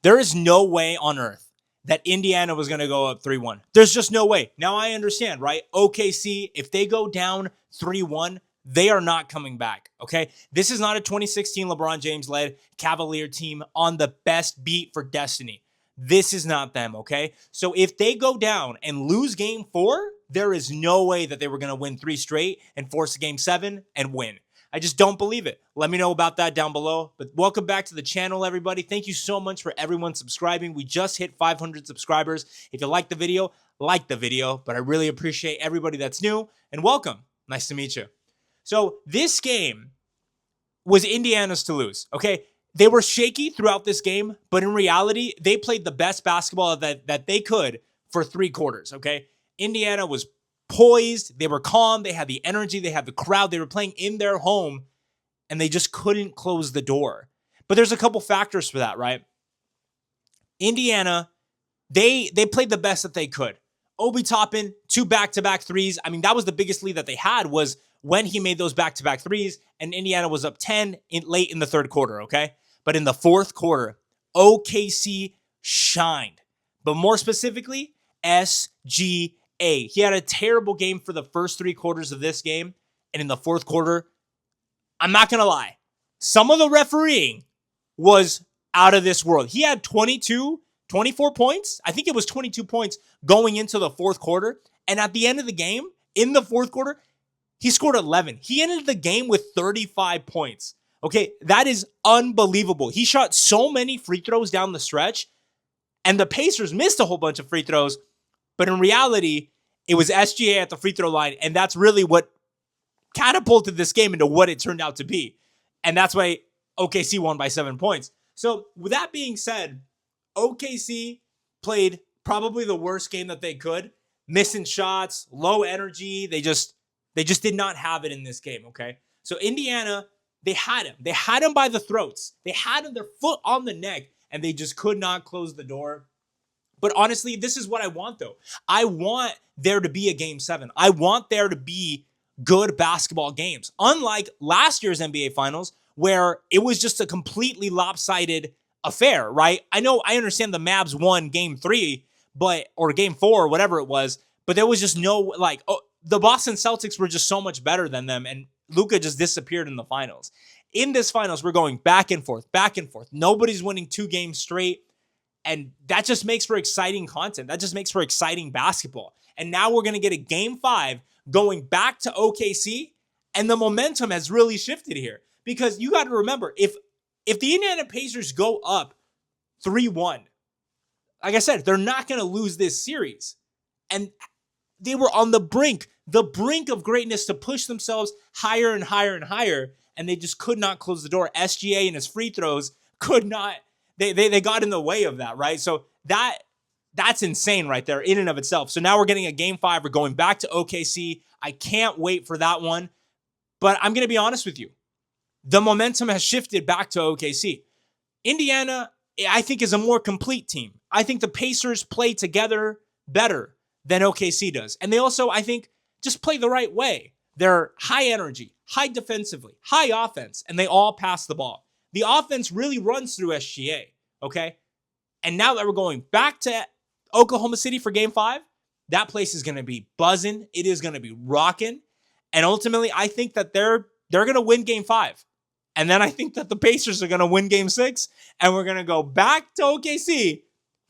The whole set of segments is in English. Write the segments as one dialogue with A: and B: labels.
A: There is no way on earth that Indiana was going to go up 3-1. There's just no way. Now I understand, right? OKC, if they go down 3-1, they are not coming back, okay? This is not a 2016 LeBron James-led Cavalier team on the best beat for destiny. This is not them, okay? So if they go down and lose game 4, there is no way that they were going to win 3 straight and force a game 7 and win. I just don't believe it. Let me know about that down below. But welcome back to the channel, everybody. Thank you so much for everyone subscribing. We just hit 500 subscribers. If you like the video, like the video. But I really appreciate everybody that's new. And welcome. Nice to meet you. So this game was Indiana's to lose, okay? They were shaky throughout this game, but in reality, they played the best basketball that they could for 3 quarters, okay? Indiana was poised, they were calm, they had the energy, they had the crowd, they were playing in their home, and they just couldn't close the door. But there's a couple factors for that, right? Indiana, they played the best that they could. Obi Toppin, 2 back-to-back threes. I mean, that was the biggest lead that they had was when he made those back-to-back threes, and Indiana was up 10 late in the third quarter, okay? But in the fourth quarter, OKC shined. But more specifically, SGA. He had a terrible game for the first 3 quarters of this game, and in the fourth quarter, I'm not going to lie, some of the refereeing was out of this world. He had 24 points. I think it was 22 points going into the fourth quarter. And at the end of the game, in the fourth quarter, he scored 11. He ended the game with 35 points. Okay, that is unbelievable. He shot so many free throws down the stretch, and the Pacers missed a whole bunch of free throws. But in reality, it was SGA at the free throw line, and that's really what catapulted this game into what it turned out to be. And that's why OKC won by 7 points. So with that being said, OKC played probably the worst game that they could. Missing shots, low energy. They just did not have it in this game, okay? So Indiana, they had him. They had him by the throats. They had him, their foot on the neck, and they just could not close the door. But honestly, this is what I want, though. I want there to be a game 7. I want there to be good basketball games. Unlike last year's NBA Finals, where it was just a completely lopsided affair, right? I understand the Mavs won game 3, or game 4, whatever it was, but there was just no, the Boston Celtics were just so much better than them, and Luka just disappeared in the finals. In this finals, we're going back and forth, back and forth. Nobody's winning 2 games straight, and that just makes for exciting content. That just makes for exciting basketball. And now we're going to get a game 5 going back to OKC, and the momentum has really shifted here. Because you got to remember, if the Indiana Pacers go up 3-1, like I said, they're not going to lose this series. And they were on the brink of greatness to push themselves higher and higher and higher, and they just could not close the door. SGA and his free throws could not, they got in the way of that, right? So that's insane right there in and of itself. So now we're getting a game 5. We're going back to OKC. I can't wait for that one. But I'm going to be honest with you. The momentum has shifted back to OKC. Indiana, I think, is a more complete team. I think the Pacers play together better than OKC does. And they also, I think, just play the right way. They're high energy, high defensively, high offense, and they all pass the ball. The offense really runs through SGA, okay? And now that we're going back to Oklahoma City for game 5, that place is going to be buzzing. It is going to be rocking. And ultimately, I think that they're going to win game 5. And then I think that the Pacers are going to win game 6, and we're going to go back to OKC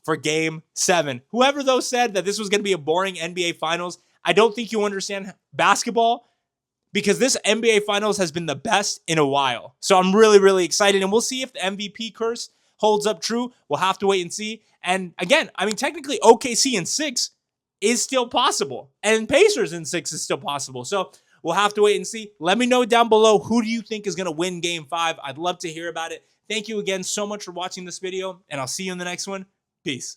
A: for game 7. Whoever, though, said that this was going to be a boring NBA Finals, I don't think you understand basketball, because this NBA Finals has been the best in a while. So I'm really, really excited, and we'll see if the MVP curse holds up true. We'll have to wait and see. And again, I mean, technically OKC in 6 is still possible, and Pacers in 6 is still possible. So we'll have to wait and see. Let me know down below, who do you think is going to win game 5? I'd love to hear about it. Thank you again so much for watching this video, and I'll see you in the next one. Peace.